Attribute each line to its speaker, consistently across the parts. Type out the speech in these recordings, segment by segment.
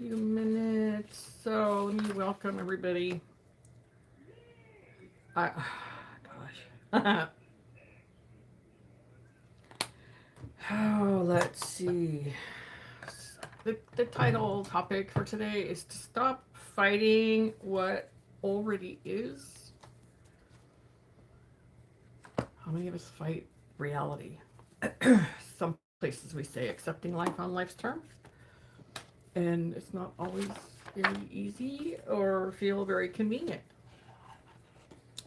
Speaker 1: few minutes. So let me welcome everybody. Gosh. Oh, let's see. The title topic for today is to stop fighting what already is. How many of us fight reality? Some places we say accepting life on life's terms, and it's not always very easy or feel very convenient.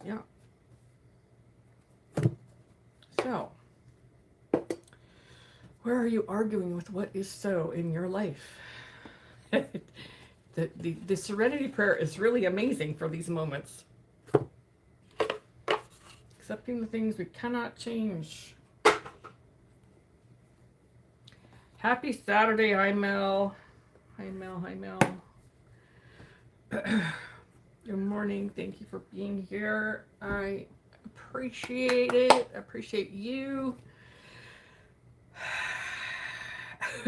Speaker 1: Yeah. So, where are you arguing with what is so in your life? the serenity prayer is really amazing for these moments. Accepting the things we cannot change. Happy Saturday. Hi, Mel. Hi, Mel. Hi, Mel. Good morning. Thank you for being here. I appreciate it. Appreciate you.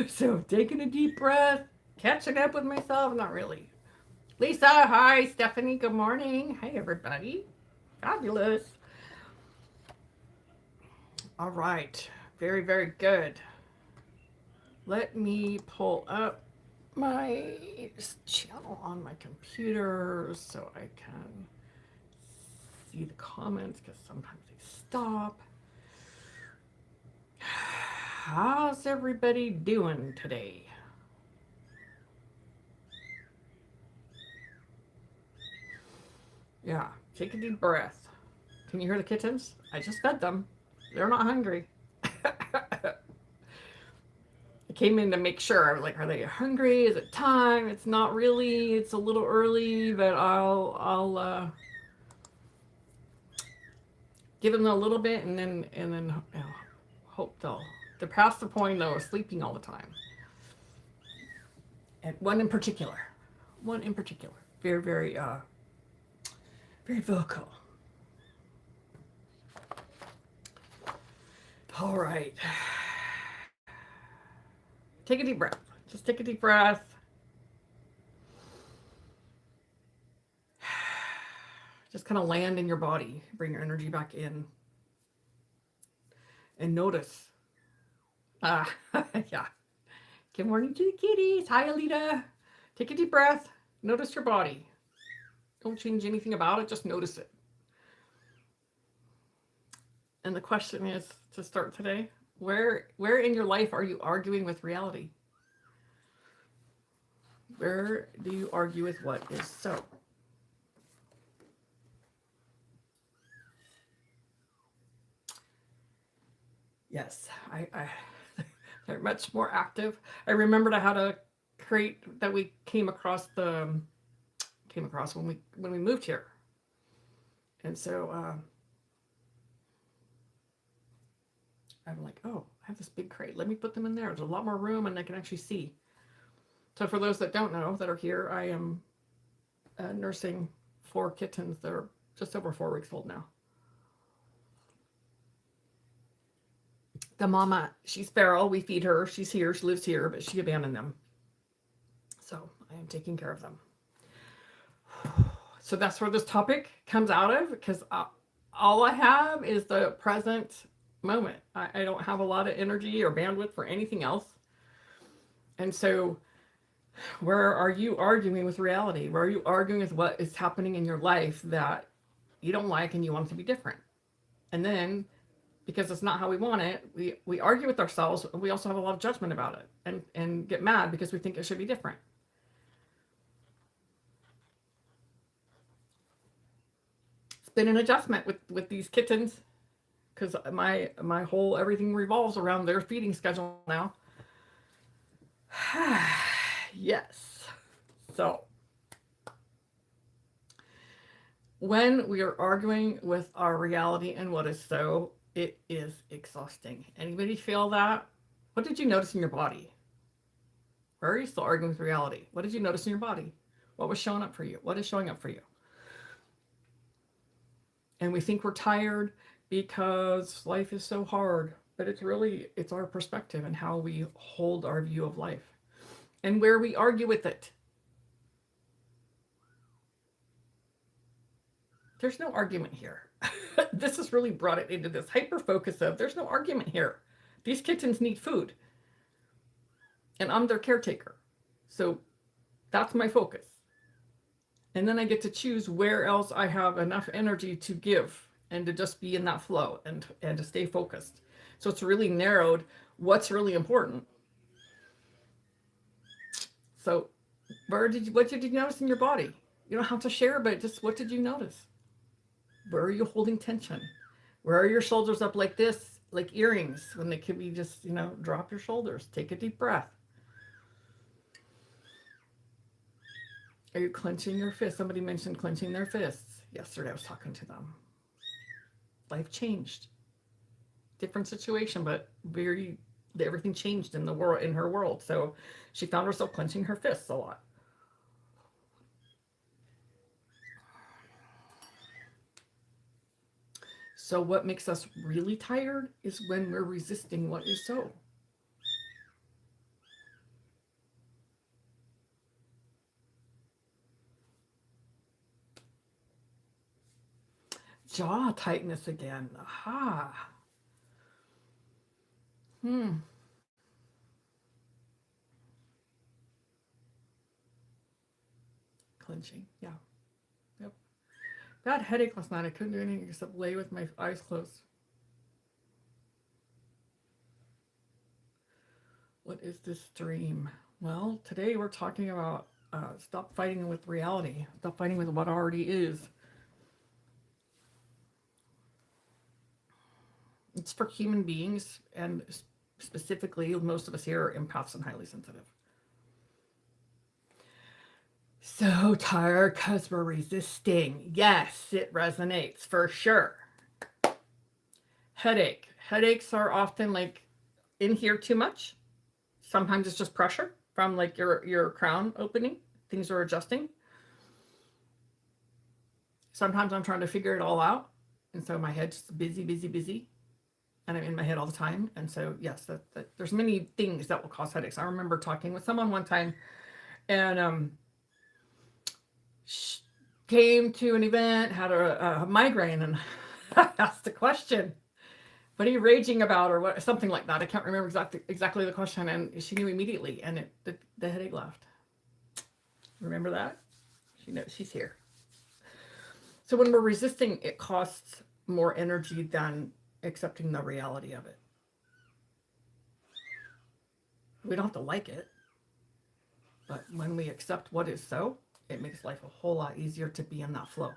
Speaker 1: So, taking a deep breath, catching up with myself. Not really. Lisa, hi. Stephanie, good morning. Hi, everybody. Fabulous. All right. Very, very good. Let me pull up my channel on my computer so I can see the comments because sometimes they stop. How's everybody doing today? Yeah, take a deep breath. Can you hear the kittens? I just fed them. They're not hungry. I came in to make sure. I was like, are they hungry? Is it time? It's not really. It's a little early, but I'll give them a little bit and then hope they're past the point though of sleeping all the time. And one in particular, very very vocal. All right. Take a deep breath. Just take a deep breath. Just kind of land in your body. Bring your energy back in. And notice. Yeah. Good morning to the kitties. Hi, Alita. Take a deep breath. Notice your body. Don't change anything about it. Just notice it. And the question is, to start today, where in your life are you arguing with reality? Where do you argue with what is so? Yes, they're much more active. I remembered how to create that we came across when we moved here, and so I'm like, oh, I have this big crate. Let me put them in there. There's a lot more room, and I can actually see. So for those that don't know that are here, I am nursing 4 kittens. They're just over 4 weeks old now. The mama, she's feral. We feed her. She's here. She lives here, but she abandoned them. So I am taking care of them. So that's where this topic comes out of, because all I have is the present moment. I don't have a lot of energy or bandwidth for anything else. And so where are you arguing with reality? Where are you arguing with what is happening in your life that you don't like and you want it to be different? And then, because it's not how we want it, we argue with ourselves. We also have a lot of judgment about it and get mad because we think it should be different. It's been an adjustment with these kittens, because my whole everything revolves around their feeding schedule now. Yes. So when we are arguing with our reality and what is so, it is exhausting. Anybody feel that? What did you notice in your body? Where are you still arguing with reality? What did you notice in your body? What was showing up for you? What is showing up for you? And we think we're tired because life is so hard, but it's our perspective and how we hold our view of life. and where we argue with it. There's no argument here. This has really brought it into this hyper focus of there's no argument here. These kittens need food, and I'm their caretaker. So that's my focus. And then I get to choose where else I have enough energy to give and to just be in that flow and to stay focused. So it's really narrowed what's really important. So what did you notice in your body? You don't have to share, but just what did you notice? Where are you holding tension? Where are your shoulders up like this, like earrings, when they could be just, drop your shoulders, take a deep breath. Are you clenching your fists? Somebody mentioned clenching their fists. Yesterday I was talking to them. Life changed. Different situation, but everything changed in her world. So she found herself clenching her fists a lot. So what makes us really tired is when we're resisting what is so. Jaw tightness again. Aha. Clenching. Yeah. Yep. Bad headache last night. I couldn't do anything except lay with my eyes closed. What is this dream? Well, today we're talking about stop fighting with reality. Stop fighting with what already is. It's for human beings, and specifically, most of us here are empaths and highly sensitive. So tired because we're resisting. Yes, it resonates for sure. Headache. Headaches are often like in here too much. Sometimes it's just pressure from like your crown opening. Things are adjusting. Sometimes I'm trying to figure it all out. And so my head's busy. And I'm in my head all the time. And so, yes, there's many things that will cause headaches. I remember talking with someone one time, and she came to an event, had a migraine, and I asked a question, what are you raging about, or what, something like that. I can't remember exactly the question, and she knew immediately, and the headache left. Remember that? She knows she's here. So when we're resisting, it costs more energy than accepting the reality of it. We don't have to like it, but when we accept what is so, it makes life a whole lot easier to be in that flow.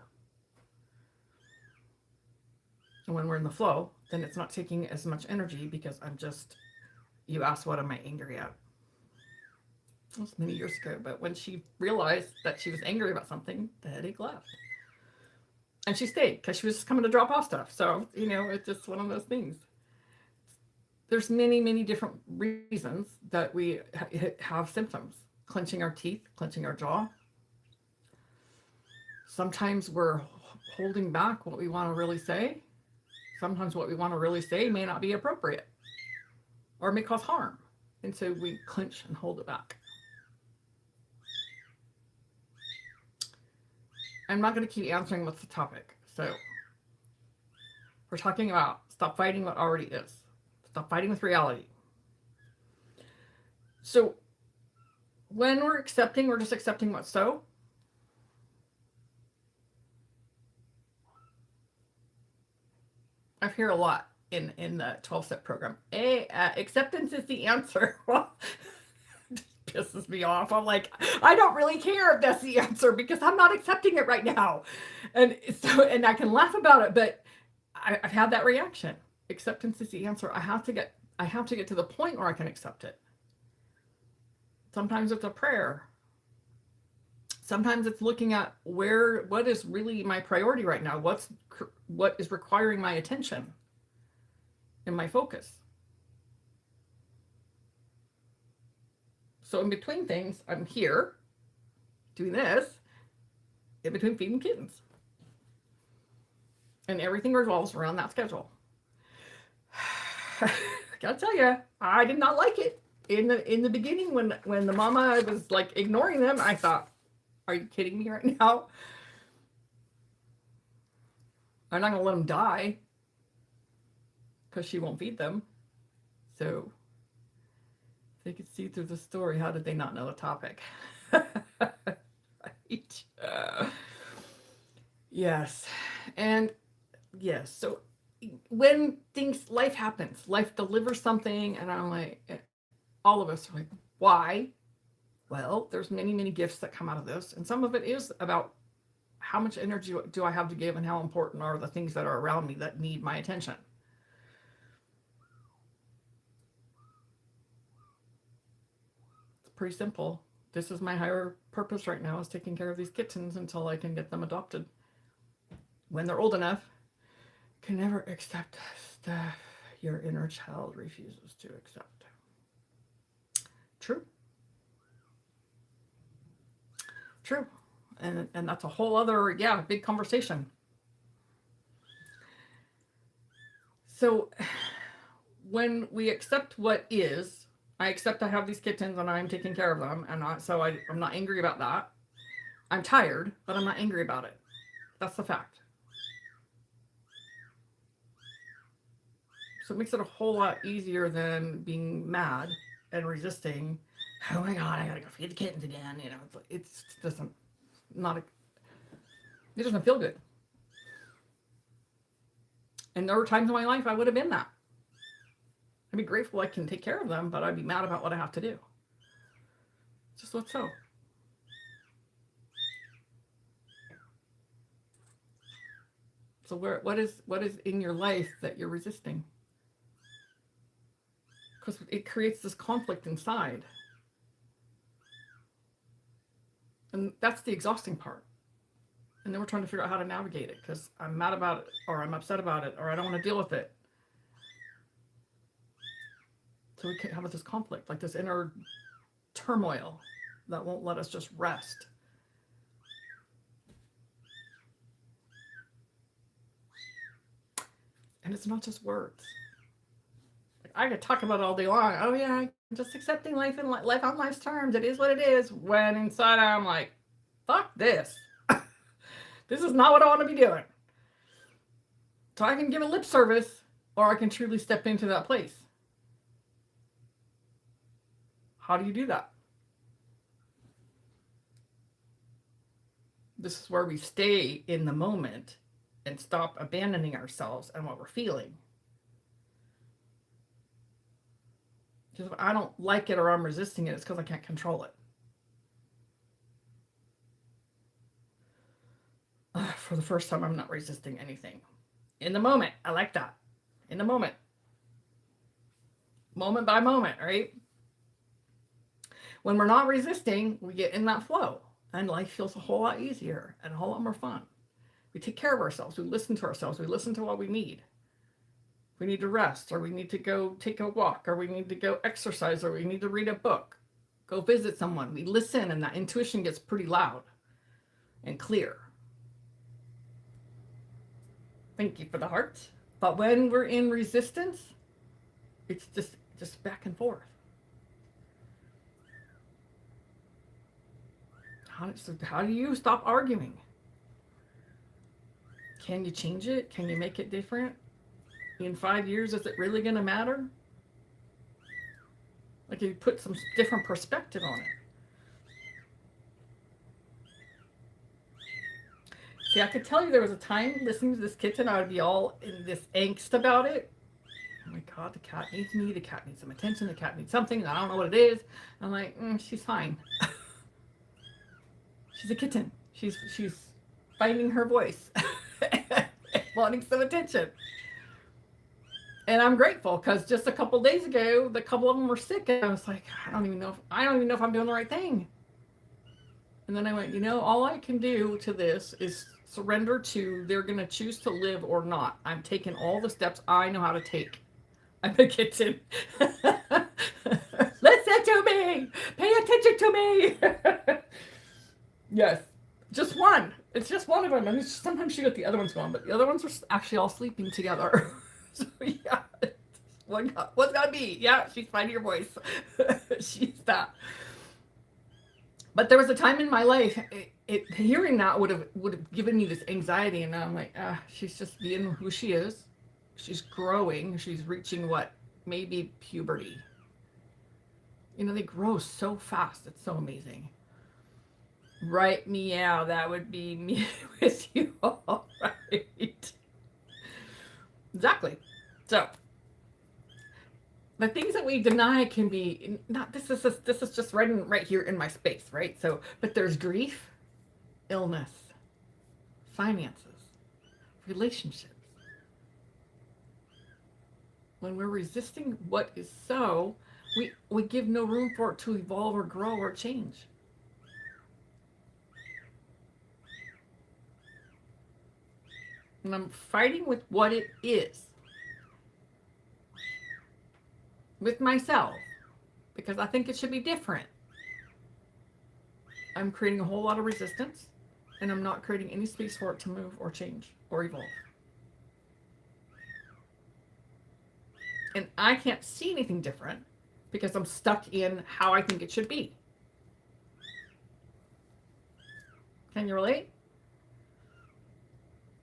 Speaker 1: And when we're in the flow, then it's not taking as much energy because you asked, what am I angry at? That was many years ago, but when she realized that she was angry about something, the headache left. And she stayed because she was just coming to drop off stuff. So, it's just one of those things. There's many, many different reasons that we have symptoms. Clenching our teeth, clenching our jaw. Sometimes we're holding back what we want to really say. Sometimes what we want to really say may not be appropriate or may cause harm. And so we clench and hold it back. I'm not going to keep answering what's the topic. So we're talking about stop fighting what already is. Stop fighting with reality. So when we're accepting, we're just accepting what's so. I hear a lot in the 12-step program. Acceptance is the answer. Well, pisses me off. I'm like, I don't really care if that's the answer because I'm not accepting it right now. And I can laugh about it, but I've had that reaction. Acceptance is the answer. I have to get to the point where I can accept it. Sometimes it's a prayer. Sometimes it's looking at what is really my priority right now. What is requiring my attention and my focus. So in between things, I'm here doing this, in between feeding kittens. And everything revolves around that schedule. I gotta tell you, I did not like it. in the beginning, when the mama was like ignoring them, I thought, are you kidding me right now? I'm not gonna let them die because she won't feed them. So if they could see through the story, how did they not know the topic? Right. Yes. And yes, so when life happens, life delivers something, and I'm like, all of us are like, why? Well, there's many, many gifts that come out of this, and some of it is about how much energy do I have to give, and how important are the things that are around me that need my attention. It's pretty simple. This is my higher purpose right now, is taking care of these kittens until I can get them adopted. When they're old enough, can never accept stuff your inner child refuses to accept. True. True. And that's a whole other, big conversation. So when we accept what is, I accept I have these kittens and I'm taking care of them, and I'm not angry about that. I'm tired, but I'm not angry about it. That's the fact. So it makes it a whole lot easier than being mad and resisting. Oh my God, I gotta go feed the kittens again. You know, it doesn't feel good. And there were times in my life I would have been that. I'd be grateful I can take care of them, but I'd be mad about what I have to do. Just what's so. So what is in your life that you're resisting? Because it creates this conflict inside. And that's the exhausting part. And then we're trying to figure out how to navigate it, because I'm mad about it, or I'm upset about it, or I don't want to deal with it. So we can have this conflict, like this inner turmoil that won't let us just rest. And it's not just words. I could talk about it all day long. Oh yeah, I'm just accepting life and life on life's terms. It is what it is. When inside I'm like, fuck this. This is not what I want to be doing. So I can give a lip service, or I can truly step into that place. How do you do that? This is where we stay in the moment and stop abandoning ourselves and what we're feeling. Because if I don't like it or I'm resisting it, it's because I can't control it. For the first time, I'm not resisting anything. In the moment, I like that. In the moment. Moment by moment, right? When we're not resisting, we get in that flow, and life feels a whole lot easier and a whole lot more fun. We take care of ourselves. We listen to ourselves. We listen to what we need. We need to rest, or we need to go take a walk, or we need to go exercise, or we need to read a book, go visit someone. We listen, and that intuition gets pretty loud and clear. Thank you for the heart. But when we're in resistance, it's just back and forth. How do you stop arguing? Can you change it? Can you make it different? In 5 years, is it really going to matter? Like, you put some different perspective on it. See, I could tell you there was a time listening to this kitten, I would be all in this angst about it. Oh my God, the cat needs me. The cat needs some attention. The cat needs something. I don't know what it is. I'm like, she's fine. She's a kitten. She's finding her voice, wanting some attention. And I'm grateful, because just a couple days ago, the couple of them were sick, and I was like, I don't even know if I'm doing the right thing. And then I went, all I can do to this is surrender to they're going to choose to live or not. I'm taking all the steps I know how to take. I'm a kitten. Listen to me. Pay attention to me. Yes. Just one. It's just one of them. And sometimes she got the other ones going, but the other ones are actually all sleeping together. So yeah. What's gotta be? Yeah, she's finding her voice. She's that. But there was a time in my life, hearing that would have given me this anxiety, and now I'm like, she's just being who she is. She's growing. She's reaching what maybe puberty. They grow so fast. It's so amazing. Right, meow. That would be me with you. All right. Exactly. So the things that we deny can be not. This is just right here in my space, right? So, but there's grief, illness, finances, relationships. When we're resisting what is so, we give no room for it to evolve or grow or change. And I'm fighting with what it is, with myself, because I think it should be different. I'm creating a whole lot of resistance, and I'm not creating any space for it to move or change or evolve. And I can't see anything different because I'm stuck in how I think it should be. Can you relate?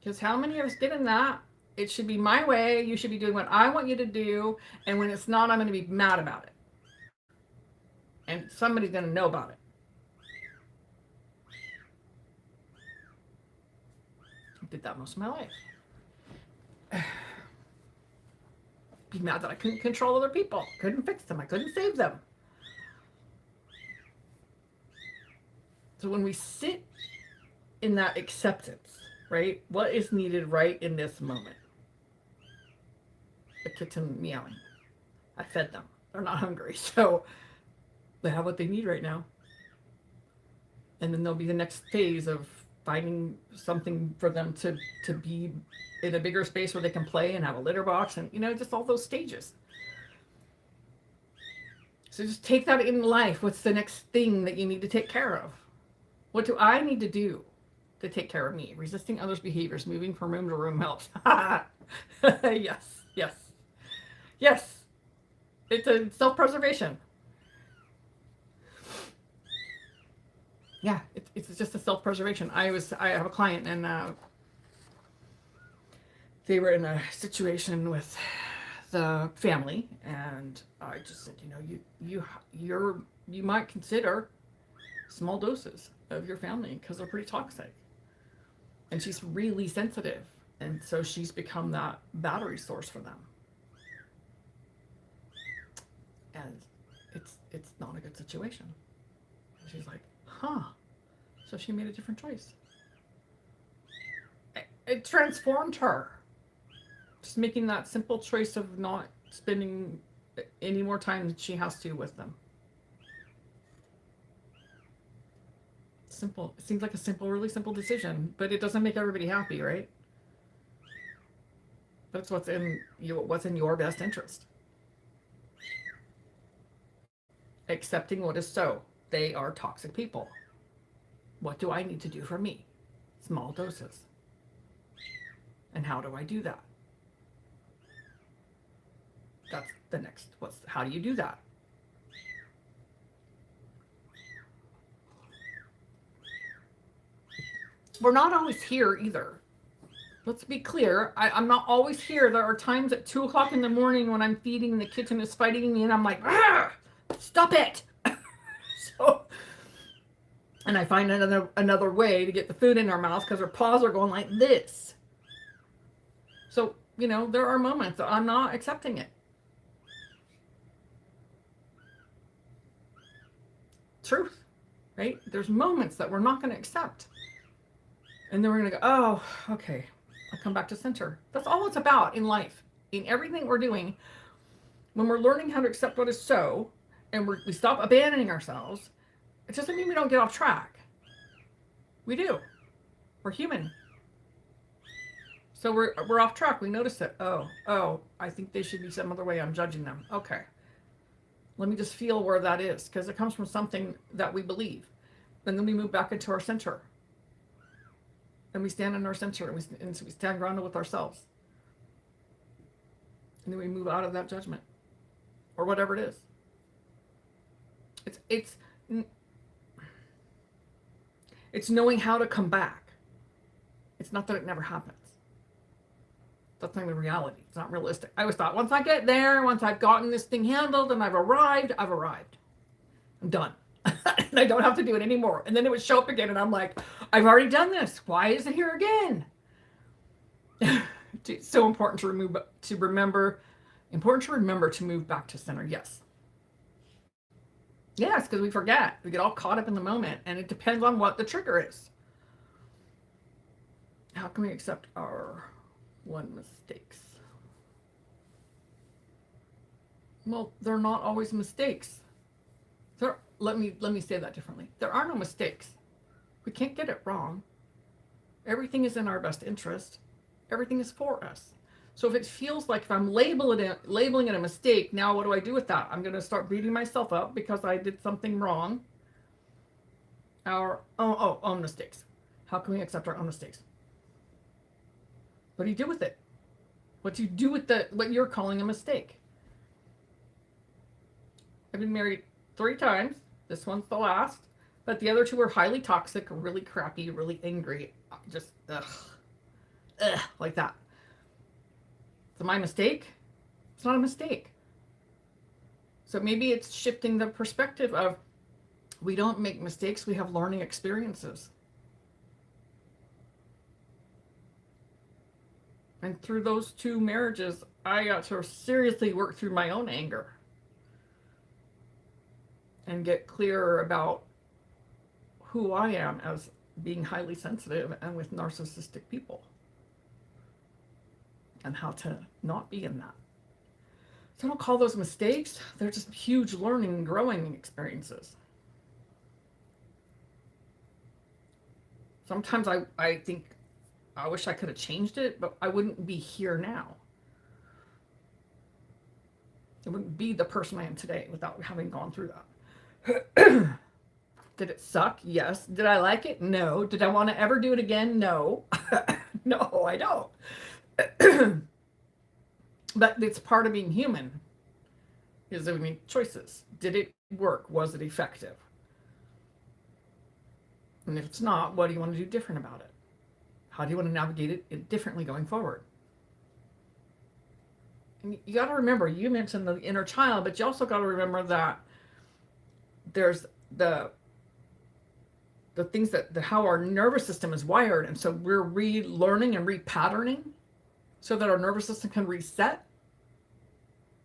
Speaker 1: Because how many of us get in that? It should be my way. You should be doing what I want you to do. And when it's not, I'm going to be mad about it. And somebody's going to know about it. I did that most of my life. Be mad that I couldn't control other people. Couldn't fix them. I couldn't save them. So when we sit in that acceptance, right? What is needed right in this moment? The kitten meowing. I fed them. They're not hungry. So they have what they need right now. And then there'll be the next phase of finding something for them to be in a bigger space where they can play and have a litter box and, just all those stages. So just take that in life. What's the next thing that you need to take care of? What do I need to do to take care of me? Resisting others' behaviors, moving from room to room helps. Yes, yes, yes. It's a self-preservation. Yeah, it's just a self-preservation. I have a client, and they were in a situation with the family, and I just said, you might consider small doses of your family because they're pretty toxic. And she's really sensitive, and so she's become that battery source for them. And it's not a good situation. She's like, so she made a different choice. It transformed her. Just making that simple choice of not spending any more time than she has to with them. Simple. It seems like a really simple decision, but it doesn't make everybody happy, right? That's what's in your best interest. Accepting what is so. They are toxic people. What do I need to do for me? Small doses. And how do I do that? That's the next. How do you do that? We're not always here either. Let's be clear. I'm not always here. There are times at 2 o'clock in the morning when I'm feeding, the kitten is fighting me, and I'm like, stop it. And I find another way to get the food in her mouth because her paws are going like this. So, there are moments that I'm not accepting it. Truth, right? There's moments that we're not going to accept. And then we're going to go, oh, okay. I come back to center. That's all it's about in life. In everything we're doing, when we're learning how to accept what is so, and we stop abandoning ourselves, it doesn't mean we don't get off track. We do. We're human. So we're off track. We notice it. Oh, I think they should be some other way. I'm judging them. Okay. Let me just feel where that is, because it comes from something that we believe. And then we move back into our center. And we stand in our center, and we stand grounded with ourselves. And then we move out of that judgment or whatever it is. It's knowing how to come back. It's not that it never happens. That's not the reality. It's not realistic. I always thought once I get there, once I've gotten this thing handled and I've arrived. I'm done. And I don't have to do it anymore. And then it would show up again and I'm like, I've already done this. Why is it here again? It's so important to remember to move back to center. Yes, because we forget. We get all caught up in the moment, and it depends on what the trigger is. How can we accept our mistakes? Well, they're not always mistakes. Let me say that differently. There are no mistakes. We can't get it wrong. Everything is in our best interest. Everything is for us. So if it feels like if I'm labeling it a mistake, now what do I do with that? I'm going to start beating myself up because I did something wrong. Our own mistakes. How can we accept our own mistakes? What do you do with it? What do you do with what you're calling a mistake? I've been married 3 times. This one's the last. But the other 2 are highly toxic, really crappy, really angry. Just, like that. Is it my mistake? It's not a mistake. So maybe it's shifting the perspective of we don't make mistakes, we have learning experiences. And through those 2 marriages, I got to seriously work through my own anger and get clearer about who I am as being highly sensitive and with narcissistic people, and how to not be in that. So I don't call those mistakes. They're just huge learning and growing experiences. Sometimes I think I wish I could have changed it, but I wouldn't be here now. I wouldn't be the person I am today without having gone through that. Did it suck? Yes. Did I like it? No. Did I want to ever do it again? No. No, I don't. But it's part of being human, is that we make choices. Did it work? Was it effective? And if it's not, what do you want to do different about it? How do you want to navigate it differently going forward? And you got to remember, you mentioned the inner child, but you also got to remember that there's the things that how our nervous system is wired. And so we're relearning and repatterning so that our nervous system can reset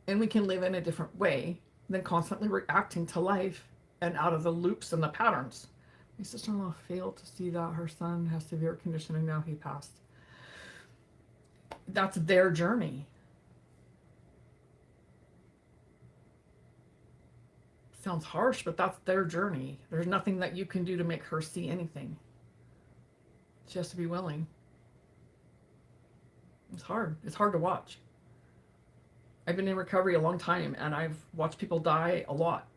Speaker 1: and we can live in a different way than constantly reacting to life and out of the loops and the patterns. My sister-in-law failed to see that her son has severe conditioning. Now he passed. That's their journey. Sounds harsh, but that's their journey. There's nothing that you can do to make her see anything. She has to be willing. It's hard. It's hard to watch. I've been in recovery a long time, and I've watched people die a lot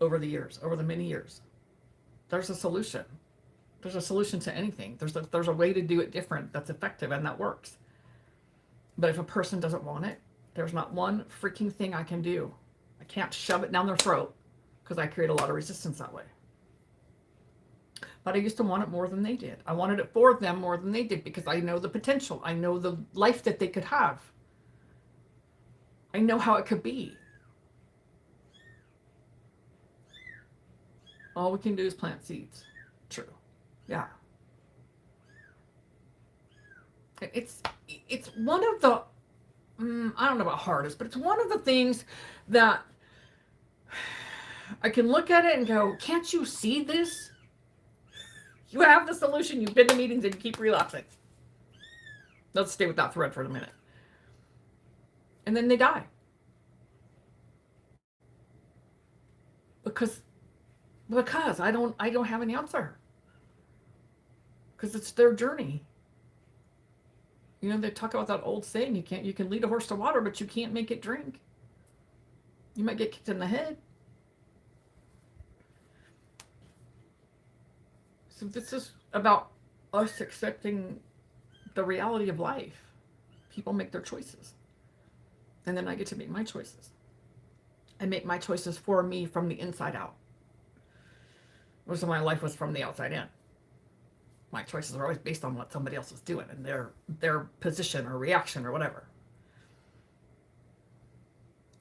Speaker 1: over the years, over the many years. There's a solution. There's a solution to anything. There's a way to do it different that's effective and that works. But if a person doesn't want it, there's not one freaking thing I can do. I can't shove it down their throat because I create a lot of resistance that way. But I used to want it more than they did. I wanted it for them more than they did because I know the potential. I know the life that they could have. I know how it could be. All we can do is plant seeds. True. Yeah. It's one of the, I don't know about hardest, but it's one of the things that I can look at it and go, can't you see this? You have the solution. You've been to meetings and you keep relapsing. Let's stay with that thread for a minute. And then they die. Because I don't have an answer. Because it's their journey. You know, they talk about that old saying, you can lead a horse to water, but you can't make it drink. You might get kicked in the head. So this is about us accepting the reality of life. People make their choices. And then I get to make my choices. I make my choices for me from the inside out. Most of my life was from the outside in. My choices are always based on what somebody else is doing and their position or reaction or whatever.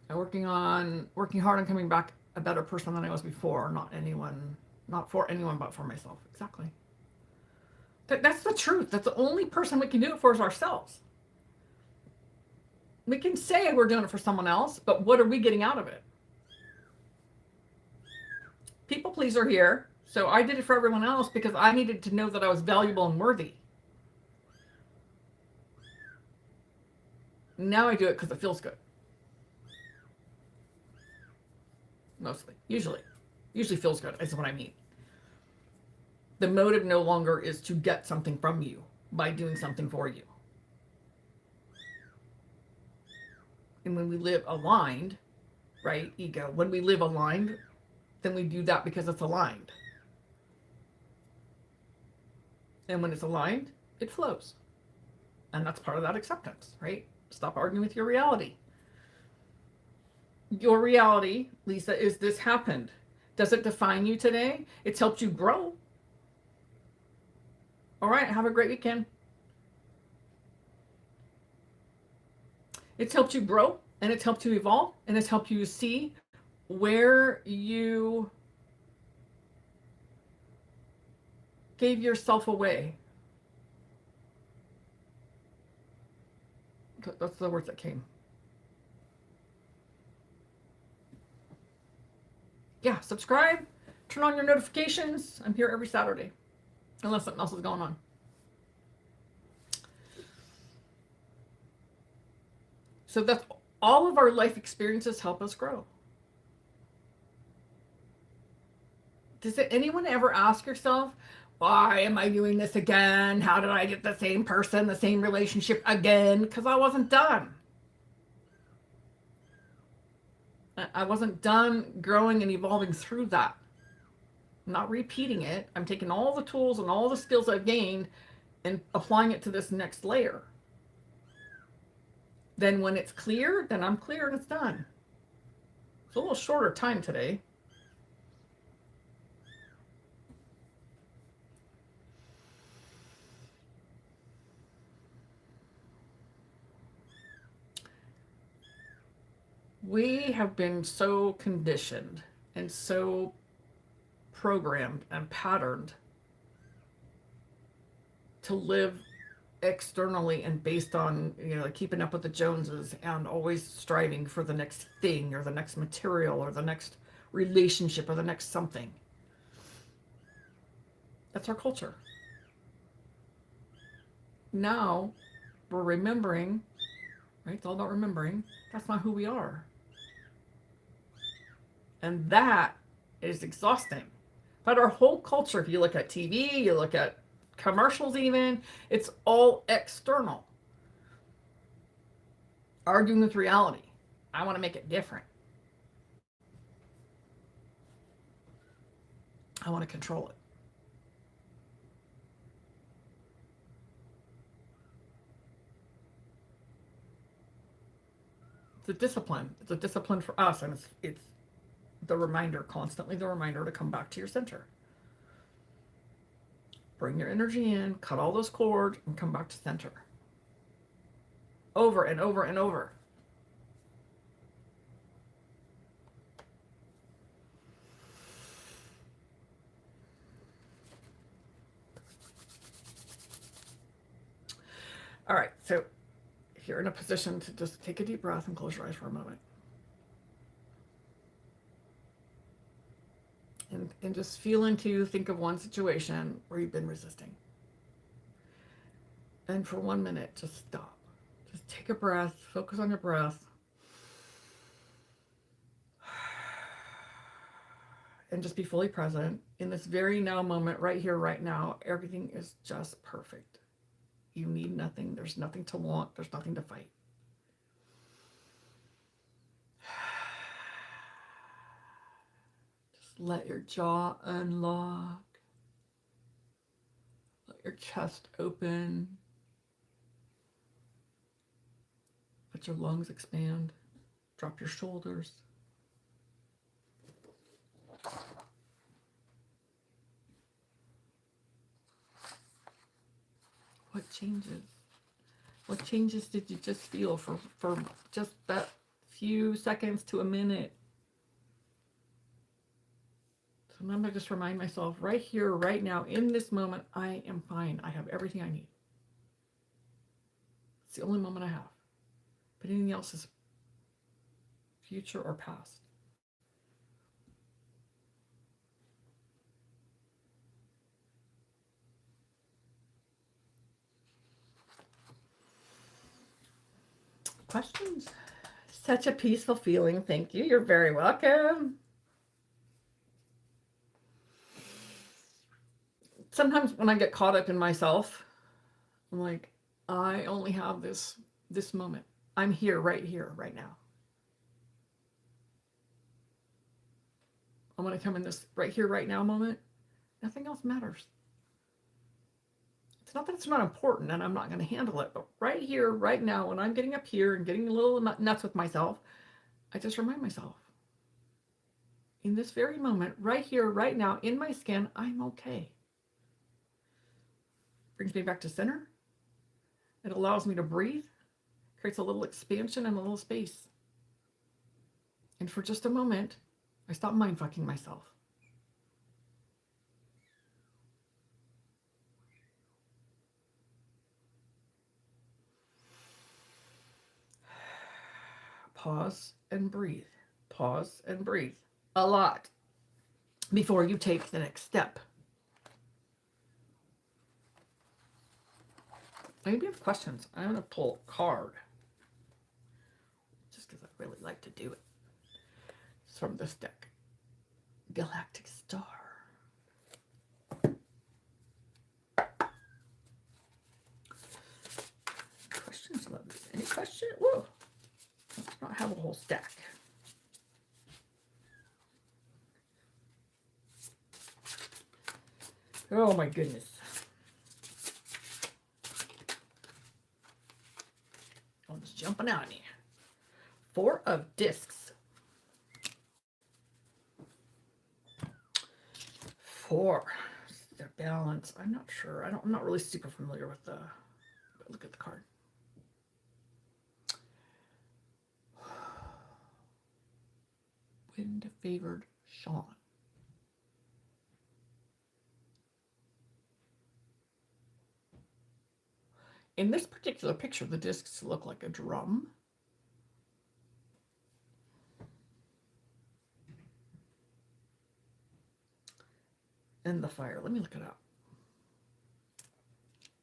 Speaker 1: I'm working hard on coming back a better person than I was before. Not for anyone, but for myself. Exactly. That's the truth. That's the only person we can do it for is ourselves. We can say we're doing it for someone else, but what are we getting out of it? People pleaser here. So I did it for everyone else because I needed to know that I was valuable and worthy. Now I do it because it feels good. Mostly. Usually feels good is what I mean. The motive no longer is to get something from you by doing something for you. And when we live aligned, right, ego, when we live aligned, then we do that because it's aligned. And when it's aligned, it flows. And that's part of that acceptance, right? Stop arguing with your reality. Your reality, Lisa, is this happened. Does it define you today? It's helped you grow. All right, have a great weekend. It's helped you grow, and it's helped you evolve, and it's helped you see where you gave yourself away. That's the words that came. Yeah, subscribe, turn on your notifications. I'm here every Saturday, unless something else is going on. So that's all of our life experiences help us grow. Does anyone ever ask yourself, why am I doing this again? How did I get the same person, the same relationship again? Because I wasn't done. I wasn't done growing and evolving through that. I'm not repeating it. I'm taking all the tools and all the skills I've gained and applying it to this next layer. Then when it's clear, then I'm clear and it's done. It's a little shorter time today. We have been so conditioned and so programmed and patterned to live externally and based on, keeping up with the Joneses and always striving for the next thing or the next material or the next relationship or the next something. That's our culture. Now we're remembering, right? It's all about remembering. That's not who we are. And that is exhausting. But our whole culture, if you look at TV, you look at commercials even, it's all external. Arguing with reality. I want to make it different. I want to control it. It's a discipline. It's a discipline for us, and it's the reminder, constantly the reminder to come back to your center. Bring your energy in, cut all those cords, and come back to center. Over and over and over. All right, so if you're in a position to just take a deep breath and close your eyes for a moment. And just think of one situation where you've been resisting. And for 1 minute, just stop. Just take a breath, focus on your breath. And just be fully present in this very now moment, right here, right now. Everything is just perfect. You need nothing. There's nothing to want. There's nothing to fight. Let your jaw unlock. Let your chest open. Let your lungs expand. Drop your shoulders. What changes? What changes did you just feel for just that few seconds to a minute? Sometimes I just remind myself right here, right now, in this moment, I am fine. I have everything I need. It's the only moment I have. But anything else is future or past. Questions? Such a peaceful feeling. Thank you. You're very welcome. Sometimes when I get caught up in myself, I'm like, I only have this moment. I'm here, right now. I want to come in this right here, right now moment. Nothing else matters. It's not that it's not important and I'm not going to handle it, but right here, right now, when I'm getting up here and getting a little nuts with myself, I just remind myself, in this very moment, right here, right now, in my skin, I'm okay. Brings me back to center. It allows me to breathe, creates a little expansion and a little space. And for just a moment, I stop mind fucking myself. Pause and breathe. Pause and breathe. A lot before you take the next step. Maybe you have questions. I'm going to pull a card just because I really like to do it. It's from this deck. Galactic Star. Questions about this? Any question? Whoa. Let's not have a whole stack. Oh my goodness. I'm just jumping out here. 4 of discs. 4. Their balance. I'm not sure. I'm not really super familiar with the. Look at the card. Wind favored Sean. In this particular picture, the discs look like a drum. And the fire. Let me look it up.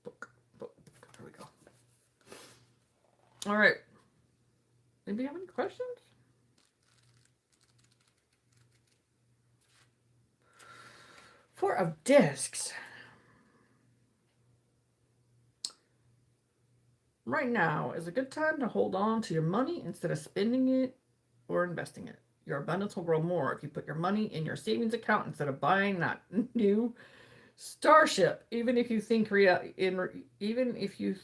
Speaker 1: Book. There we go. All right. Anybody have any questions? Four of discs. Right now is a good time to hold on to your money instead of spending it or investing it. Your abundance will grow more if you put your money in your savings account instead of buying that new starship. Even if you think even if you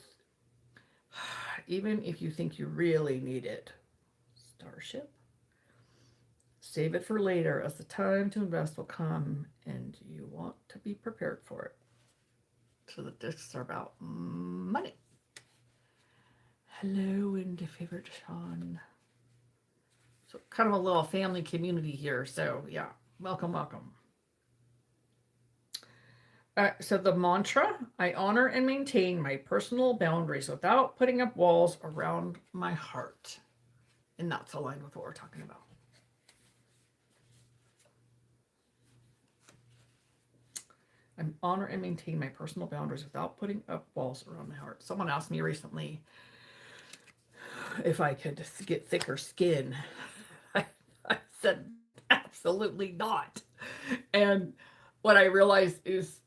Speaker 1: think you really need it. Starship. Save it for later, as the time to invest will come, and you want to be prepared for it. So the discs are about money. Hello, and favorite Sean. So kind of a little family community here. So yeah, welcome. So the mantra: I honor and maintain my personal boundaries without putting up walls around my heart. And that's aligned with what we're talking about. I honor and maintain my personal boundaries without putting up walls around my heart. Someone asked me recently if I could get thicker skin. I said, absolutely not. And what I realized is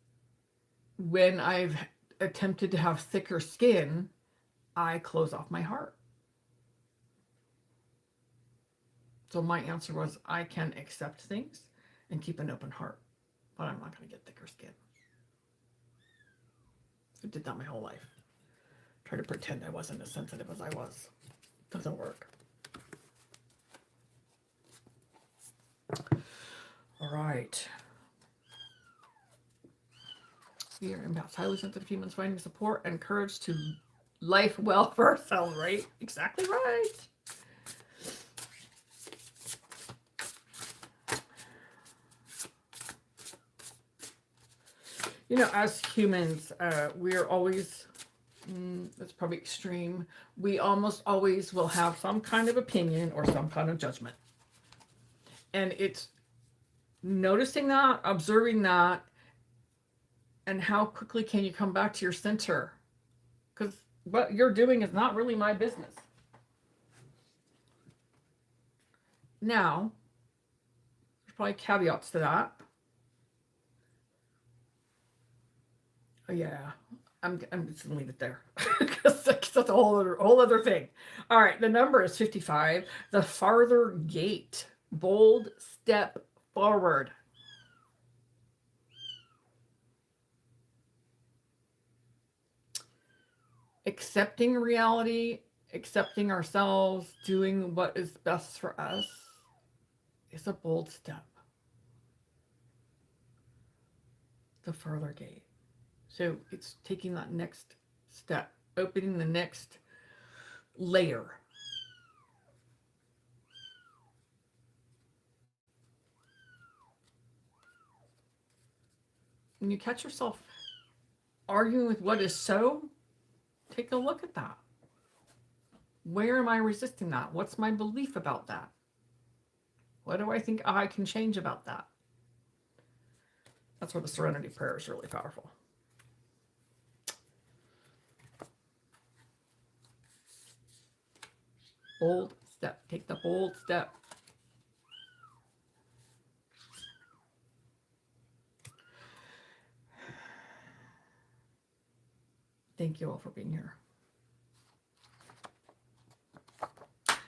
Speaker 1: when I've attempted to have thicker skin, I close off my heart. So my answer was, I can accept things and keep an open heart, but I'm not going to get thicker skin. I did that my whole life. Try to pretend I wasn't as sensitive as I was. Doesn't work. All right. We are about highly sensitive humans finding support and courage to life well for ourselves, right? Exactly right. You know, as humans, we're always, that's probably extreme, we almost always will have some kind of opinion or some kind of judgment. And it's noticing that, observing that, and how quickly can you come back to your center? Because what you're doing is not really my business. Now, there's probably caveats to that. Oh, yeah, I'm just gonna leave it there because that's a whole other thing. All right, the number is 55. The farther gate, bold step forward. Accepting reality, accepting ourselves, doing what is best for us is a bold step. The farther gate. So it's taking that next step, opening the next layer. When you catch yourself arguing with what is so, take a look at that. Where am I resisting that? What's my belief about that? What do I think I can change about that? That's where the serenity prayer is really powerful. Bold step. Take the bold step. Thank you all for being here.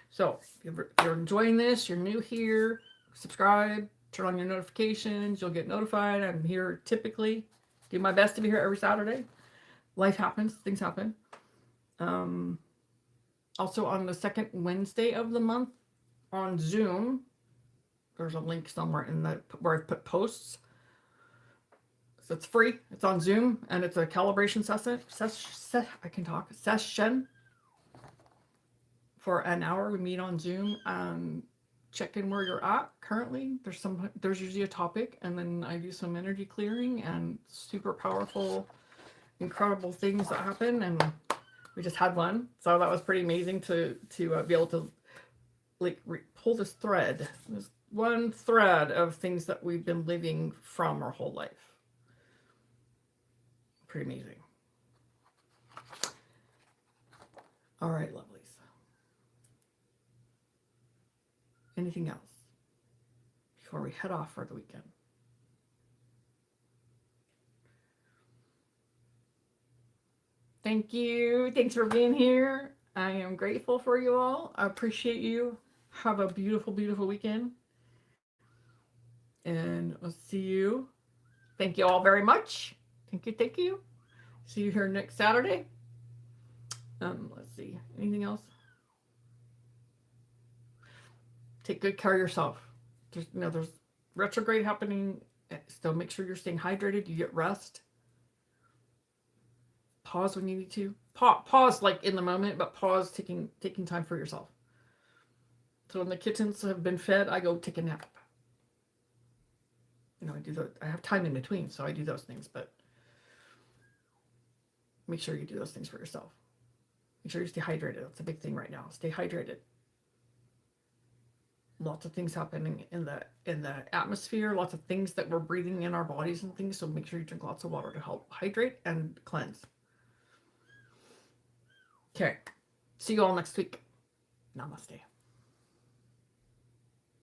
Speaker 1: So, if you're enjoying this, you're new here, subscribe, turn on your notifications, you'll get notified. I'm here typically, do my best to be here every Saturday. Life happens, things happen. Also on the second Wednesday of the month on Zoom, there's a link somewhere in the where I've put posts. So it's free. It's on Zoom and it's a calibration session for an hour. We meet on Zoom. Check in where you're at currently. There's usually a topic, and then I do some energy clearing and super powerful, incredible things that happen. And we just had one, so that was pretty amazing to be able to like pull this thread, this one thread of things that we've been living from our whole life. Pretty amazing. All right, lovelies. Anything else before we head off for the weekend? Thank you. Thanks for being here. I am grateful for you all. I appreciate you. Have a beautiful, beautiful weekend. And I'll see you. Thank you all very much. Thank you. Thank you. See you here next Saturday. Let's see. Anything else? Take good care of yourself. There's retrograde happening, so make sure you're staying hydrated. You get rest. Pause when you need to. Pause like in the moment, but pause taking time for yourself. So when the kittens have been fed, I go take a nap. I have time in between, so I do those things, but make sure you do those things for yourself. Make sure you stay hydrated. That's a big thing right now. Stay hydrated. Lots of things happening in the atmosphere, lots of things that we're breathing in our bodies and things, so make sure you drink lots of water to help hydrate and cleanse. Okay. See you all next week. Namaste.